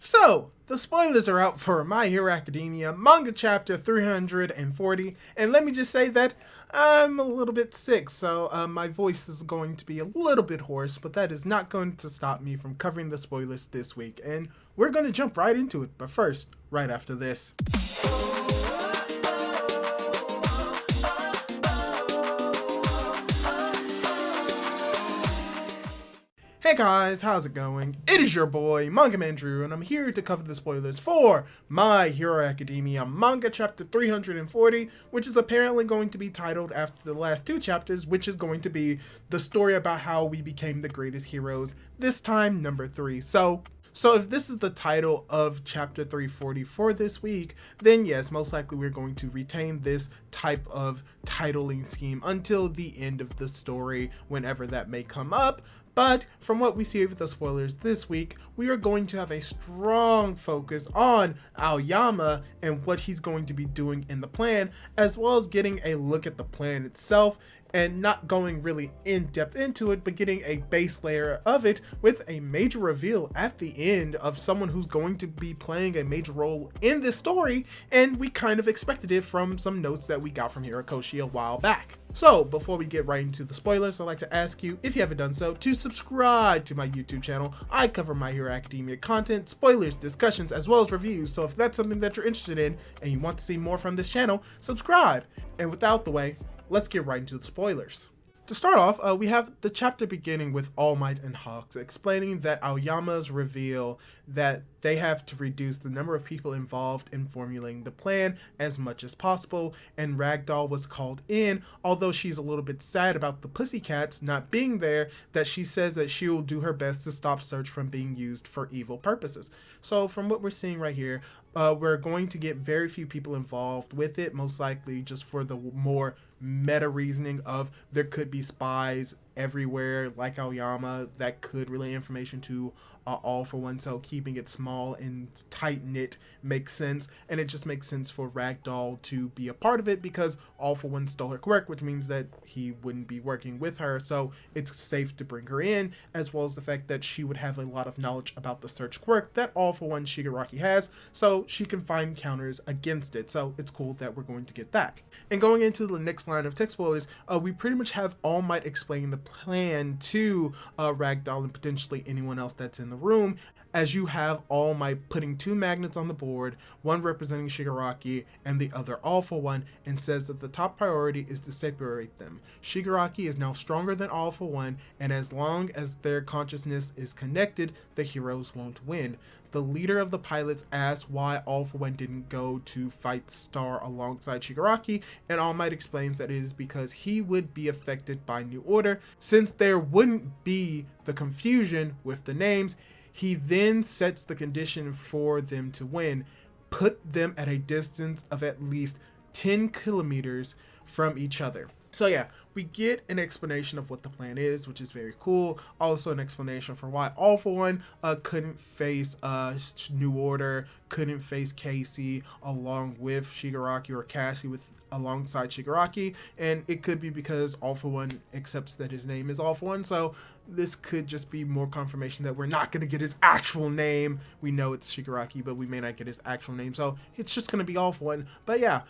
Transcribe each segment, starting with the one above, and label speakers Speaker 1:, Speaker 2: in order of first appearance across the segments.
Speaker 1: So, the spoilers are out for My Hero Academia manga chapter 340, and let me just say that I'm a little bit sick, so my voice is going to be a little bit hoarse, but that is not going to stop me from covering the spoilers this week, and we're going to jump right into it, but first, right after this. Hey guys, how's it going? It is your boy, Manga Man Drew, and I'm here to cover the spoilers for My Hero Academia manga chapter 340, which is apparently going to be titled after the last two chapters, which is going to be the story about how we became the greatest heroes, this time number 3. So if this is the title of chapter 340 for this week, then yes, most likely we're going to retain this type of titling scheme until the end of the story, whenever that may come up. But from what we see with the spoilers this week, we are going to have a strong focus on Aoyama and what he's going to be doing in the plan, as well as getting a look at the plan itself and not going really in depth into it, but getting a base layer of it with a major reveal at the end of someone who's going to be playing a major role in this story, and we kind of expected it from some notes that we got from Hirikoshi a while back. So before we get right into the spoilers, I'd like to ask you, if you haven't done so, to subscribe to my YouTube channel. I cover My Hero Academia content, spoilers, discussions, as well as reviews, so if that's something that you're interested in and you want to see more from this channel, subscribe. And without the way, let's get right into the spoilers. To start off, we have the chapter beginning with All Might and Hawks explaining that Aoyama's reveal that they have to reduce the number of people involved in formulating the plan as much as possible, and Ragdoll was called in, although she's a little bit sad about the Pussycats not being there, that she says that she will do her best to stop Search from being used for evil purposes. So from what we're seeing right here, we're going to get very few people involved with it, most likely just for the more meta reasoning of there could be spies everywhere like Aoyama that could relay information to All for One, so keeping it small and tight-knit makes sense, and it just makes sense for Ragdoll to be a part of it because All for One stole her quirk, which means that he wouldn't be working with her, so it's safe to bring her in, as well as the fact that she would have a lot of knowledge about the search quirk that All for One Shigaraki has, so she can find counters against it, so it's cool that we're going to get that. And going into the next line of text spoilers, we pretty much have All Might explaining the plan to Ragdoll and potentially anyone else that's in the room, as you have All Might putting two magnets on the board, one representing Shigaraki and the other All for One, and says that the top priority is to separate them. Shigaraki is now stronger than All for One, and as long as their consciousness is connected, the heroes won't win. The leader of the pilots asks why All for One didn't go to fight Star alongside Shigaraki, and All Might explains that it is because he would be affected by New Order, since there wouldn't be the confusion with the names. He then sets the condition for them to win: put them at a distance of at least 10 kilometers from each other. So yeah, we get an explanation of what the plan is, which is very cool. Also an explanation for why All for One couldn't face New Order, couldn't face Casey along with Shigaraki, or Cassie alongside Shigaraki, and it could be because All for One accepts that his name is All for One, so this could just be more confirmation that we're not going to get his actual name. We know it's Shigaraki, but we may not get his actual name, so it's just going to be All for One. But yeah,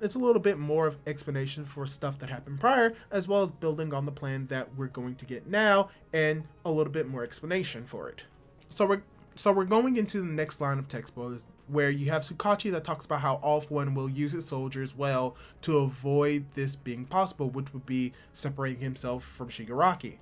Speaker 1: it's a little bit more of explanation for stuff that happened prior, as well as building on the plan that we're going to get now, and a little bit more explanation for it. So we're going into the next line of text spoilers, where you have Tsukachi that talks about how All for One will use his soldiers well to avoid this being possible, which would be separating himself from Shigaraki.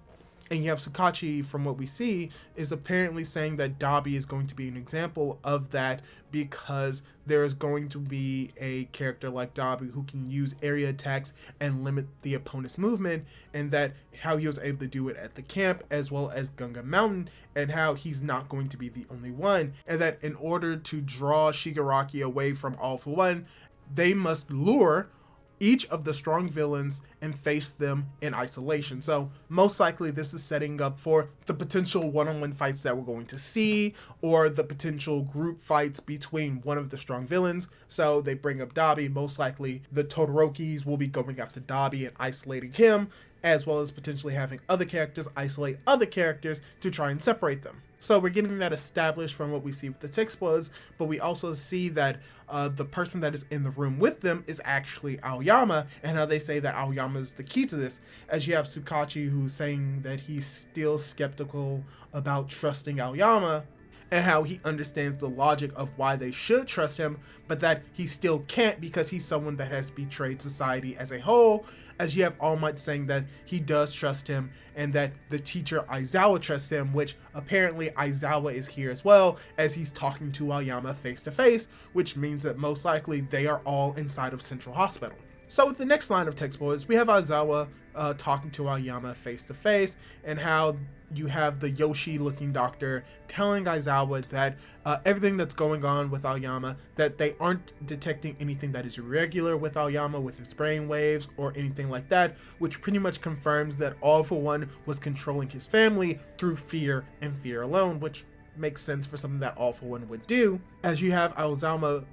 Speaker 1: And you have Tsukachi, from what we see, is apparently saying that Dabi is going to be an example of that, because there is going to be a character like Dabi who can use area attacks and limit the opponent's movement, and that how he was able to do it at the camp as well as Gunga Mountain, and how he's not going to be the only one, and that in order to draw Shigaraki away from All for One, they must lure each of the strong villains and face them in isolation. So most likely this is setting up for the potential one-on-one fights that we're going to see, or the potential group fights between one of the strong villains. So they bring up Dabi. Most likely the Todorokis will be going after Dabi and isolating him, as well as potentially having other characters isolate other characters to try and separate them. So we're getting that established from what we see with the text spoilers, but we also see that the person that is in the room with them is actually Aoyama, and how they say that Aoyama is the key to this, as you have Tsukachi who's saying that he's still skeptical about trusting Aoyama, and how he understands the logic of why they should trust him, but that he still can't because he's someone that has betrayed society as a whole, as you have All Might saying that he does trust him, and that the teacher Aizawa trusts him, which apparently Aizawa is here as well, as he's talking to Aoyama face to face, which means that most likely they are all inside of Central Hospital. So with the next line of text spoilers, we have Aizawa talking to Aoyama face to face, and how you have the Yoshi looking doctor telling Aizawa that everything that's going on with Aoyama, that they aren't detecting anything that is irregular with Aoyama with his brain waves or anything like that, which pretty much confirms that All For One was controlling his family through fear and fear alone, which makes sense for something that All For One would do. As you have Aizawa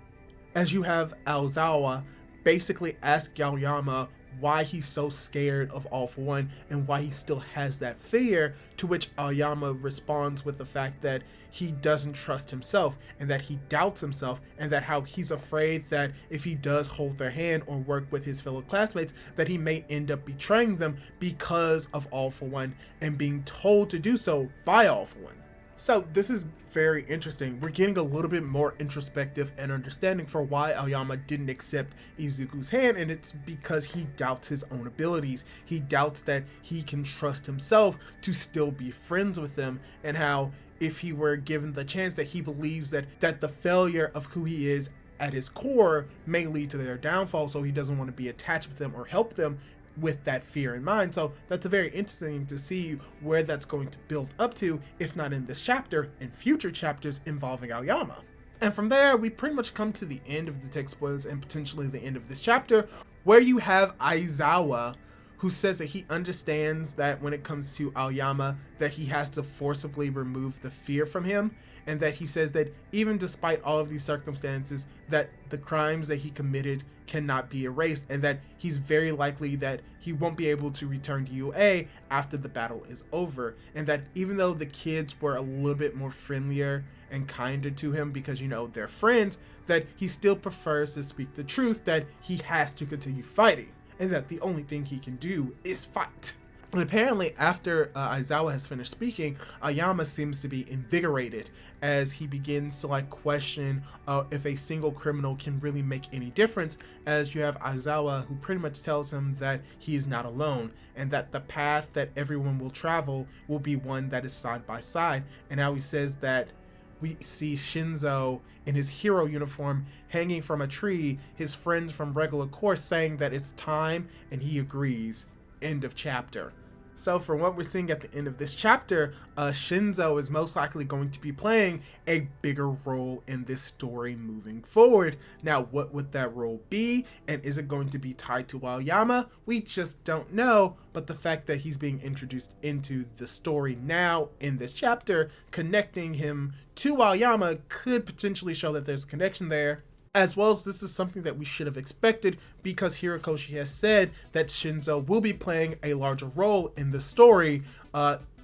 Speaker 1: basically ask Aoyama why he's so scared of All For One and why he still has that fear, to which Aoyama responds with the fact that he doesn't trust himself and that he doubts himself, and that how he's afraid that if he does hold their hand or work with his fellow classmates, that he may end up betraying them because of All For One and being told to do so by All For One. So this is very interesting. We're getting a little bit more introspective and understanding for why Aoyama didn't accept Izuku's hand, and it's because he doubts his own abilities. He doubts that he can trust himself to still be friends with them, and how if he were given the chance, that he believes that the failure of who he is at his core may lead to their downfall, so he doesn't want to be attached with them or help them with that fear in mind. So that's a very interesting to see where that's going to build up to, if not in this chapter, in future chapters involving Aoyama. And from there, we pretty much come to the end of the text spoilers and potentially the end of this chapter, where you have Aizawa, who says that he understands that when it comes to Aoyama, that he has to forcibly remove the fear from him, and that he says that even despite all of these circumstances, that the crimes that he committed cannot be erased, and that he's very likely that he won't be able to return to UA after the battle is over, and that even though the kids were a little bit more friendlier and kinder to him because, you know, they're friends, that he still prefers to speak the truth, that he has to continue fighting, and that the only thing he can do is fight. And apparently after Aizawa has finished speaking, Aoyama seems to be invigorated, as he begins to question if a single criminal can really make any difference, as you have Aizawa who pretty much tells him that he is not alone, and that the path that everyone will travel will be one that is side by side, and how he says that we see Shinzo in his hero uniform hanging from a tree, his friends from regular course saying that it's time, and he agrees. End of chapter. So from what we're seeing at the end of this chapter, Shinzo is most likely going to be playing a bigger role in this story moving forward. Now, what would that role be? And is it going to be tied to Aoyama? We just don't know, but the fact that he's being introduced into the story now in this chapter, connecting him to Aoyama, could potentially show that there's a connection there. As well as this is something that we should have expected, because Horikoshi has said that Shinzo will be playing a larger role in the story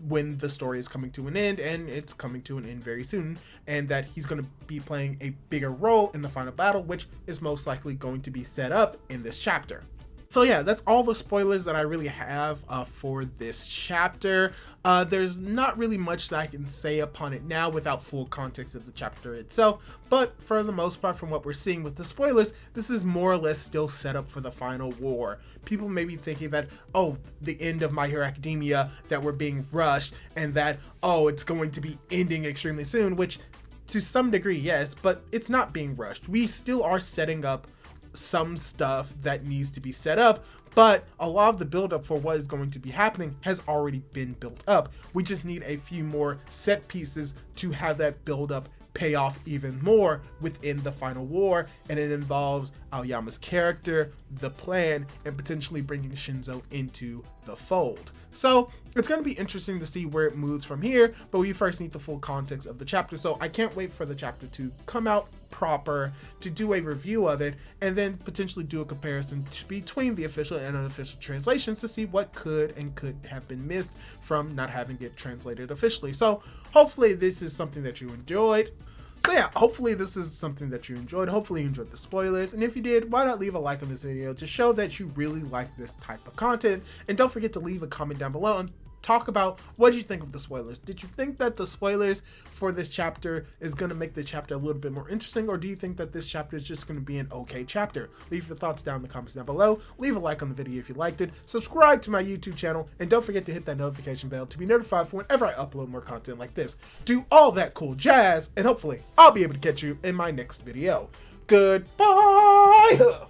Speaker 1: when the story is coming to an end, and it's coming to an end very soon, and that he's going to be playing a bigger role in the final battle, which is most likely going to be set up in this chapter. So yeah, that's all the spoilers that I really have for this chapter. There's not really much that I can say upon it now without full context of the chapter itself, but for the most part, from what we're seeing with the spoilers, this is more or less still set up for the final war. People may be thinking that, oh, the end of My Hero Academia, that we're being rushed, and that, oh, it's going to be ending extremely soon, which to some degree, yes, but it's not being rushed. We still are setting up some stuff that needs to be set up, but a lot of the buildup for what is going to be happening has already been built up. We just need a few more set pieces to have that buildup pay off even more within the final war, and it involves Aoyama's character, the plan, and potentially bringing Shinzo into the fold. So it's going to be interesting to see where it moves from here, but we first need the full context of the chapter. So I can't wait for the chapter to come out proper, to do a review of it, and then potentially do a comparison between the official and unofficial translations to see what could and could have been missed from not having it translated officially. So hopefully this is something that you enjoyed. So yeah, hopefully this is something that you enjoyed. Hopefully you enjoyed the spoilers. And if you did, why not leave a like on this video to show that you really like this type of content. And don't forget to leave a comment down below and talk about what did you think of the spoilers. Did you think that the spoilers for this chapter is going to make the chapter a little bit more interesting, or do you think that this chapter is just going to be an okay chapter? Leave your thoughts down in the comments down below. Leave a like on the video if you liked it. Subscribe to my YouTube channel, and don't forget to hit that notification bell to be notified for whenever I upload more content like this. Do all that cool jazz, and hopefully I'll be able to catch you in my next video. Goodbye!